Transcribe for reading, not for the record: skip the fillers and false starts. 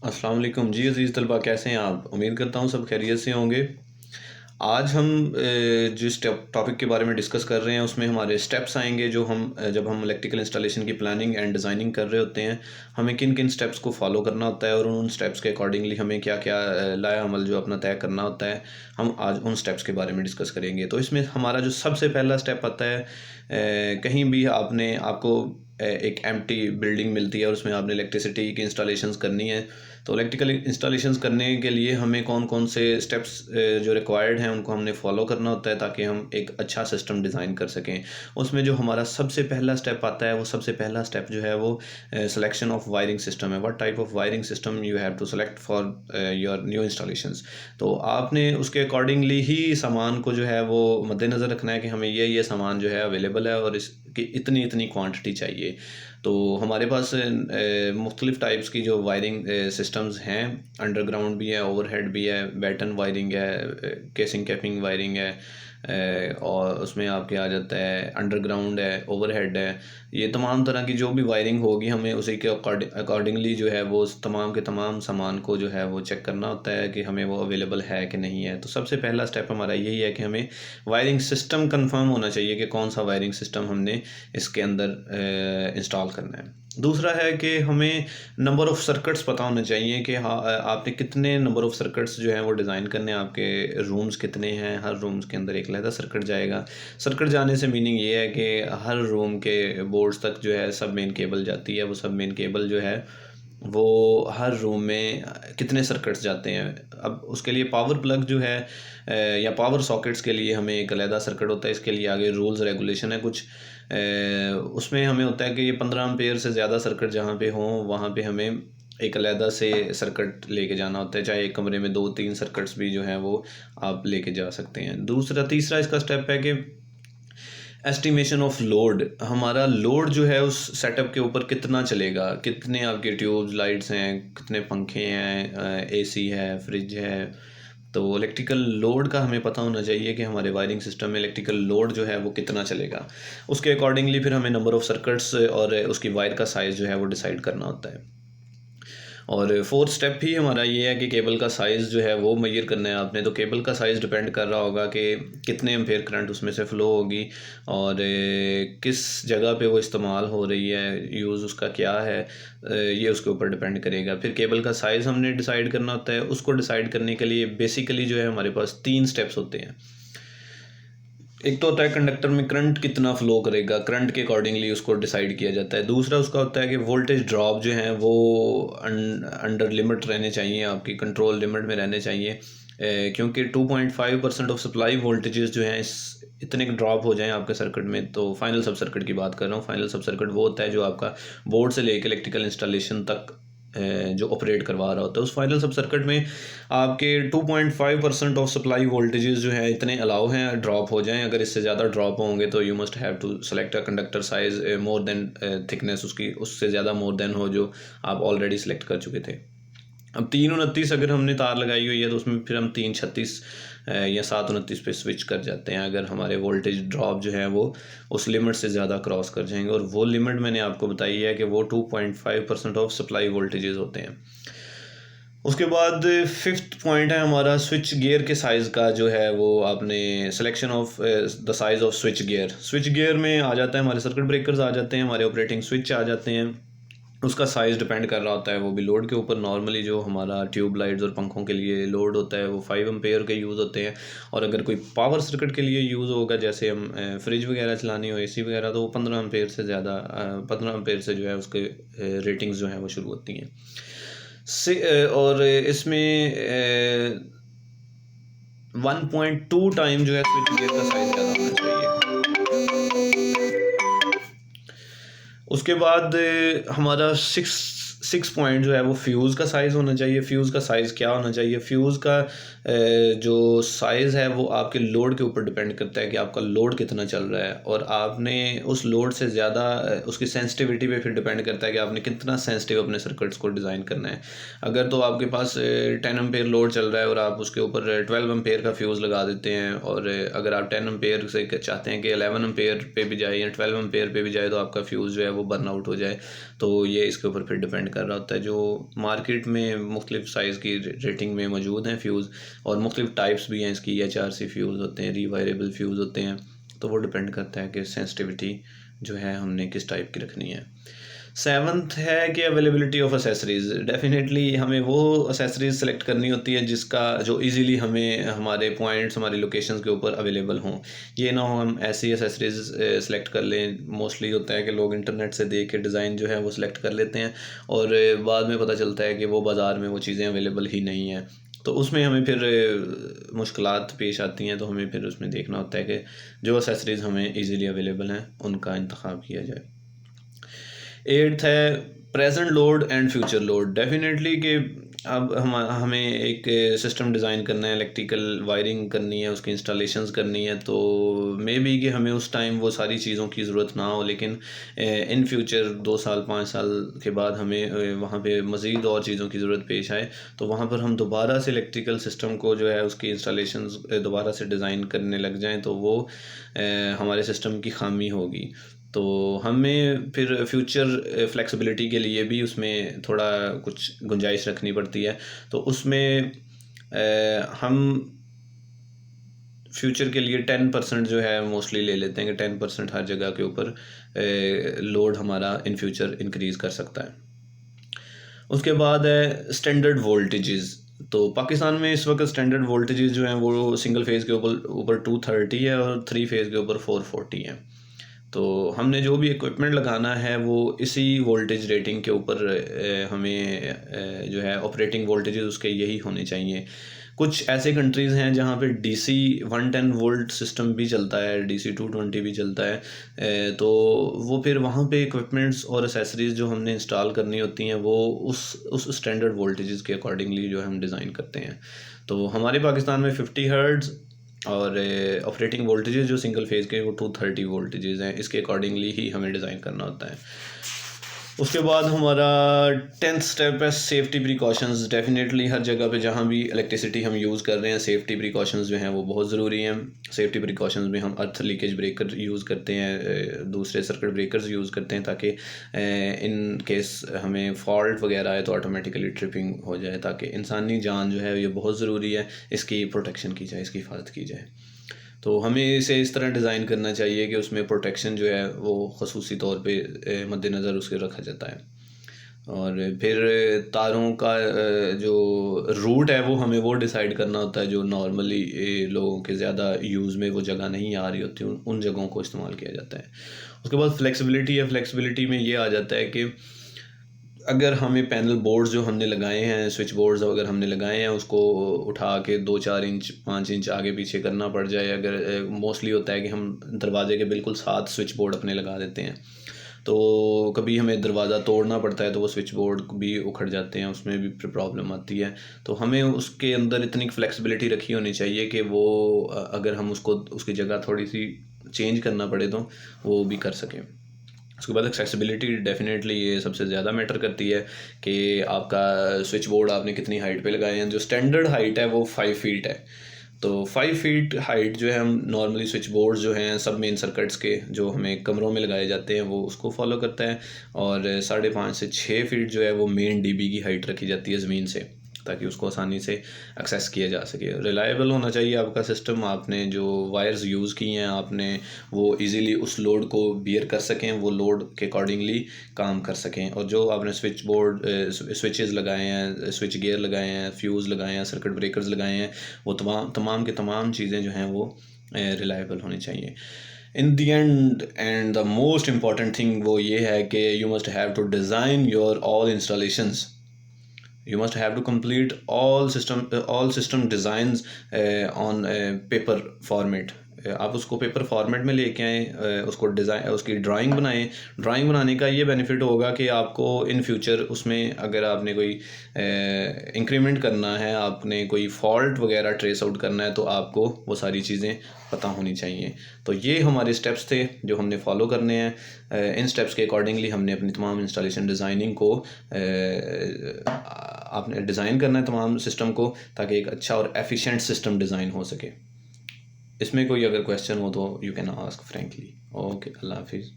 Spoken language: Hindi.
अस्सलाम वालेकुम जी अज़ीज़ तलबा, कैसे हैं आप? उम्मीद करता हूँ सब खैरियत से होंगे। आज हम जिस टॉपिक के बारे में डिस्कस कर रहे हैं उसमें हमारे स्टेप्स आएंगे जो जब हम इलेक्ट्रिकल इंस्टॉलेशन की प्लानिंग एंड डिज़ाइनिंग कर रहे होते हैं, हमें किन किन स्टेप्स को फॉलो करना होता है और उन स्टेप्स के अकॉर्डिंगली हमें क्या क्या लाया अमल जो अपना तय करना होता है। हम आज उन स्टेप्स के बारे में डिस्कस करेंगे। तो इसमें हमारा जो सबसे पहला स्टेप आता है, कहीं भी आपको एक एम्प्टी बिल्डिंग मिलती है और उसमें आपने इलेक्ट्रिसिटी की इंस्टॉलेशंस करनी है। तो इलेक्ट्रिकल इंस्टॉलेशंस करने के लिए हमें कौन कौन से स्टेप्स जो रिक्वायर्ड हैं उनको हमने फॉलो करना होता है ताकि हम एक अच्छा सिस्टम डिज़ाइन कर सकें। उसमें जो हमारा सबसे पहला स्टेप आता है, वो सबसे पहला स्टेप जो है वो सिलेक्शन ऑफ वायरिंग सिस्टम है। What type of wiring system you have to select for your new installations. तो आपने उसके अकॉर्डिंगली ही सामान को जो है वो मद्देनज़र रखना है कि हमें ये सामान जो है अवेलेबल है और इसकी इतनी इतनी क्वांटिटी चाहिए। तो हमारे पास मुख्तलिफ़ टाइप्स की जो वायरिंग सिस्टम्स हैं, अंडरग्राउंड भी है, ओवरहेड भी है, बैटन वायरिंग है, केसिंग कैपिंग वायरिंग है, और उसमें आपके आ जाता है अंडरग्राउंड है, ओवरहेड है। ये तमाम तरह की जो भी वायरिंग होगी हमें उसी के अकॉर्डिंगली जो है वो तमाम के तमाम सामान को जो है वो चेक करना होता है कि हमें वो अवेलेबल है कि नहीं है। तो सबसे पहला स्टेप हमारा यही है कि हमें वायरिंग सिस्टम कंफर्म होना चाहिए कि कौन सा वायरिंग सिस्टम हमने इसके अंदर इंस्टॉल करना है। दूसरा है कि हमें नंबर ऑफ़ सर्किट्स पता होने चाहिए कि हाँ, आपने कितने नंबर ऑफ़ सर्किट्स जो हैं वो डिज़ाइन करने हैं। आपके रूम्स कितने हैं, हर रूम्स के अंदर एक अलहदा सर्किट जाएगा। सर्किट जाने से मीनिंग ये है कि हर रूम के बोर्ड्स तक जो है सब मेन केबल जाती है। वो सब मेन केबल जो है वो हर रूम में कितने सर्किट्स जाते हैं। अब उसके लिए पावर प्लग जो है या पावर सॉकेट्स के लिए हमें एक अलहदा सर्किट होता है। इसके लिए आगे रूल्स रेगुलेशन है कुछ। उसमें हमें होता है कि ये 15 एम्पेयर से ज़्यादा सर्किट जहाँ पे हों वहाँ पे हमें एक अलहदा से सर्किट लेके जाना होता है। चाहे एक कमरे में 2-3 सर्किट्स भी जो हैं वो आप लेके जा सकते हैं। तीसरा इसका स्टेप है कि एस्टिमेशन ऑफ लोड। हमारा लोड जो है उस सेटअप के ऊपर कितना चलेगा, कितने आपके ट्यूब्स लाइट्स हैं, कितने पंखे हैं, एसी है, फ्रिज है। तो इलेक्ट्रिकल लोड का हमें पता होना चाहिए कि हमारे वायरिंग सिस्टम में इलेक्ट्रिकल लोड जो है वो कितना चलेगा। उसके अकॉर्डिंगली फिर हमें नंबर ऑफ़ सर्किट्स और उसकी वायर का साइज़ जो है वो डिसाइड करना होता है। और फोर्थ स्टेप ही हमारा ये है कि केबल का साइज़ जो है वो मेजर करना है आपने। तो केबल का साइज़ डिपेंड कर रहा होगा कि कितने एम्पेयर करंट उसमें से फ़्लो होगी और किस जगह पे वो इस्तेमाल हो रही है, यूज़ उसका क्या है, ये उसके ऊपर डिपेंड करेगा। फिर केबल का साइज़ हमने डिसाइड करना होता है। उसको डिसाइड करने के लिए बेसिकली जो है हमारे पास 3 स्टेप्स होते हैं। एक तो होता है कंडक्टर में करंट कितना फ़्लो करेगा, करंट के अकॉर्डिंगली उसको डिसाइड किया जाता है। दूसरा उसका होता है कि वोल्टेज ड्रॉप जो हैं वो अंडर लिमिट रहने चाहिए, आपकी कंट्रोल लिमिट में रहने चाहिए। क्योंकि 2.5% ऑफ सप्लाई वोल्टेजेस जो हैं इस इतने ड्रॉप हो जाएं आपके सर्किट में, तो फाइनल सब सर्किट की बात कर रहा हूँ। फाइनल सब सर्किट वो होता है जो आपका बोर्ड से लेकर इलेक्ट्रिकल इंस्टॉलेशन तक जो ऑपरेट करवा रहा होता है। उस फाइनल सब सर्किट में आपके 2.5% ऑफ सप्लाई वोल्टेजेस जो है इतने अलाउ हैं ड्रॉप हो जाएं। अगर इससे ज़्यादा ड्रॉप होंगे तो you must have to select a conductor size more than thickness उसकी उससे ज़्यादा मोर देन हो जो आप ऑलरेडी सेलेक्ट कर चुके थे। अब 329 अगर हमने तार लगाई हुई है तो उसमें फिर हम 336 या 729 पे स्विच कर जाते हैं अगर हमारे वोल्टेज ड्रॉप जो है वो उस लिमिट से ज़्यादा क्रॉस कर जाएंगे। और वो लिमिट मैंने आपको बताई है कि वो 2.5% ऑफ सप्लाई वोल्टेजेस होते हैं। उसके बाद फिफ्थ पॉइंट है हमारा स्विच गियर के साइज़ का जो है वो आपने selection of the size off switch gear. Switch gear में आ जाता है हमारे सर्किट ब्रेकर्स आ जाते हैं, हमारे ऑपरेटिंग स्विच आ जाते हैं। उसका साइज़ डिपेंड कर रहा होता है वो भी लोड के ऊपर। नॉर्मली जो हमारा ट्यूब लाइट्स और पंखों के लिए लोड होता है वो 5 एम्पेयर के यूज़ होते हैं। और अगर कोई पावर सर्किट के लिए यूज़ होगा, जैसे हम फ्रिज वगैरह चलानी हो, एसी वगैरह, तो वो 15 एम्पेयर से ज़्यादा 15 एम्पेयर से जो है उसके रेटिंग्स जो हैं वो शुरू होती हैं। और इसमें 1.2 टाइम जो है स्विच गियर का साइज़ ज़्यादा होना चाहिए। उसके बाद हमारा सिक्स पॉइंट जो है वो फ्यूज़ का साइज़ होना चाहिए। फ्यूज़ का साइज़ क्या होना चाहिए? फ्यूज़ का जो साइज़ है वो आपके लोड के ऊपर डिपेंड करता है कि आपका लोड कितना चल रहा है, और आपने उस लोड से ज़्यादा उसकी सेंसिटिविटी पे फिर डिपेंड करता है कि आपने कितना सेंसिटिव अपने सर्किट्स को डिज़ाइन करना है। अगर तो आपके पास 10 एम्पेयर लोड चल रहा है और आप उसके ऊपर 12 एम्पेयर का फ्यूज़ लगा देते हैं, और अगर आप 10 एम्पेयर से चाहते हैं कि 11 एम्पेयर पे भी जाए या 12 एम्पेयर पे भी जाए तो आपका फ्यूज़ जो है वो बर्न आउट हो जाए, तो ये इसके ऊपर फिर डिपेंड कर रहा होता है। जो मार्केट में मुख्तलिफ साइज़ की रेटिंग में मौजूद हैं फ्यूज़, और मुख्तलिफ टाइप्स भी हैं इसकी, HRC फ्यूज़ होते हैं, रीवायरेबल फ्यूज़ होते हैं, तो वो डिपेंड करता है कि सेंसिटिविटी जो है हमने किस टाइप की रखनी है। सेवन्थ है कि अवेलेबिलिटी ऑफ एसेसरीज़। डेफिनेटली हमें वो एसेसरीज़ सेलेक्ट करनी होती है जिसका जो इजीली हमें हमारे पॉइंट्स, हमारी लोकेशंस के ऊपर अवेलेबल हों। ये ना हो हम ऐसी एसेसरीज़ सेलेक्ट कर लें। मोस्टली होता है कि लोग इंटरनेट से देख के डिज़ाइन जो है वो सिलेक्ट कर लेते हैं, और बाद में पता चलता है कि वो बाज़ार में वो चीज़ें अवेलेबल ही नहीं हैं, तो उसमें हमें फिर मुश्किलात पेश आती हैं। तो हमें फिर उसमें देखना होता है कि जो एसेसरीज़ हमें ईज़िली अवेलेबल हैं उनका इंतखाब किया जाए। 8th है present load and future load. Definitely कि अब हमें एक सिस्टम डिज़ाइन करना है, इलेक्ट्रिकल वायरिंग करनी है, उसकी इंस्टॉलेशंस करनी है, तो मे बी कि हमें उस टाइम वो सारी चीज़ों की ज़रूरत ना हो, लेकिन इन फ्यूचर 2 साल 5 साल के बाद हमें वहाँ पे मज़ीद और चीज़ों की ज़रूरत पेश आए, तो वहाँ पर हम दोबारा से इलेक्ट्रिकल सिस्टम को जो है उसकी इंस्टॉलेशंस दोबारा से डिज़ाइन करने लग जाएँ, तो वो हमारे सिस्टम की खामी होगी। तो हमें फिर फ्यूचर फ्लेक्सिबिलिटी के लिए भी उसमें थोड़ा कुछ गुंजाइश रखनी पड़ती है। तो उसमें हम फ्यूचर के लिए 10% जो है मोस्टली ले लेते हैं कि 10% हर जगह के ऊपर लोड हमारा इन फ्यूचर इंक्रीज़ कर सकता है। उसके बाद है स्टैंडर्ड वोल्टेजेस। तो पाकिस्तान में इस वक्त स्टैंडर्ड वोल्टेजेस जो हैं वो सिंगल फेज़ के ऊपर 230 है, और 3 फेज़ के ऊपर 440 है। तो हमने जो भी इक्विपमेंट लगाना है वो इसी वोल्टेज रेटिंग के ऊपर हमें जो है ऑपरेटिंग वोल्टेजेस उसके यही होने चाहिए। कुछ ऐसे कंट्रीज़ हैं जहाँ पे DC 110 वोल्ट सिस्टम भी चलता है, DC 220 भी चलता है, तो वो फिर वहाँ पे इक्विपमेंट्स और एसेसरीज़ जो हमने इंस्टॉल करनी होती हैं वो उस स्टैंडर्ड वोल्टेजेस के अकॉर्डिंगली जो है हम डिज़ाइन करते हैं। तो हमारे पाकिस्तान में 50 हर्ट्ज़ और ऑपरेटिंग वोल्टेजेस जो सिंगल फेज़ के वो 230 वोल्टेजेस हैं, इसके अकॉर्डिंगली ही हमें डिज़ाइन करना होता है। उसके बाद हमारा 10th स्टेप है सेफ्टी प्रिकॉशंस। डेफिनेटली हर जगह पे जहाँ भी इलेक्ट्रिसिटी हम यूज़ कर रहे हैं, सेफ्टी प्रिकॉशंस जो हैं वो बहुत ज़रूरी हैं। सेफ्टी प्रिकॉशंस में हम अर्थ लीकेज ब्रेकर यूज़ करते हैं, दूसरे सर्किट ब्रेकर्स यूज़ करते हैं, ताकि इन केस हमें फॉल्ट वगैरह आए तो ऑटोमेटिकली ट्रिपिंग हो जाए, ताकि इंसानी जान जो है ये बहुत ज़रूरी है, इसकी प्रोटेक्शन की जाए, इसकी हिफाजत की जाए। तो हमें इसे इस तरह डिज़ाइन करना चाहिए कि उसमें प्रोटेक्शन जो है वो ख़ुसूसी तौर पे मद्देनज़र उसके रखा जाता है। और फिर तारों का जो रूट है वो हमें वो डिसाइड करना होता है जो नॉर्मली लोगों के ज़्यादा यूज़ में वो जगह नहीं आ रही होती, उन जगहों को इस्तेमाल किया जाता है। उसके बाद फ्लेक्सिबिलिटी है। फ्लेक्सिबिलिटी में ये आ जाता है कि अगर हमें पैनल बोर्ड्स जो हमने लगाए हैं, स्विच बोर्ड्स अगर हमने लगाए हैं, उसको उठा के 2-4 इंच 5 इंच आगे पीछे करना पड़ जाए, अगर मोस्टली होता है कि हम दरवाजे के बिल्कुल साथ स्विच बोर्ड अपने लगा देते हैं, तो कभी हमें दरवाज़ा तोड़ना पड़ता है तो वो स्विच बोर्ड भी उखड़ जाते हैं, उसमें भी प्रॉब्लम आती है। तो हमें उसके अंदर इतनी फ्लेक्सिबिलिटी रखी होनी चाहिए कि वो अगर हम उसको उसकी जगह थोड़ी सी चेंज करना पड़े तो वो भी कर सकें। उसके बाद एक्सेसिबिलिटी डेफिनेटली ये सबसे ज़्यादा मैटर करती है कि आपका स्विच बोर्ड आपने कितनी हाइट पे लगाए हैं। जो स्टैंडर्ड हाइट है वो 5 फीट है, तो 5 फीट हाइट जो है हम नॉर्मली स्विच बोर्ड जो हैं सब मेन सर्किट्स के जो हमें कमरों में लगाए जाते हैं वो उसको फॉलो करता है, और 5.5 से 6 फीट जो है वो मेन DB की हाइट रखी जाती है ज़मीन से, ताकि उसको आसानी से एक्सेस किया जा सके। रिलायबल होना चाहिए आपका सिस्टम, आपने जो वायर्स यूज़ की हैं आपने वो इजीली उस लोड को बियर कर सकें, वो लोड के अकॉर्डिंगली काम कर सकें, और जो आपने स्विच बोर्ड स्विचेस लगाए हैं, स्विच गियर लगाए हैं, फ्यूज़ लगाए हैं, सर्किट ब्रेकर्स लगाए हैं, वो तमाम के तमाम चीज़ें जो हैं वो रिलायबल होनी चाहिए। In the end the most important thing वो ये है कि you must have to design your all installations. You must have to complete all system designs on paper format. आप उसको पेपर फॉर्मेट में लेके आएँ, उसको डिज़ाइन उसकी ड्राइंग बनाएं। ड्राइंग बनाने का ये बेनिफिट होगा कि आपको इन फ्यूचर उसमें अगर आपने कोई इंक्रीमेंट करना है, आपने कोई फॉल्ट वगैरह ट्रेस आउट करना है, तो आपको वो सारी चीज़ें पता होनी चाहिए। तो ये हमारे स्टेप्स थे जो हमने फॉलो करने हैं। इन स्टेप्स के अकॉर्डिंगली हमने अपनी तमाम इंस्टॉलेशन डिज़ाइनिंग को आपने डिज़ाइन करना है तमाम सिस्टम को, ताकि एक अच्छा और एफिशिएंट सिस्टम डिज़ाइन हो सके। इसमें कोई अगर क्वेश्चन हो तो you can ask frankly. Okay, अल्लाह हाफिज़।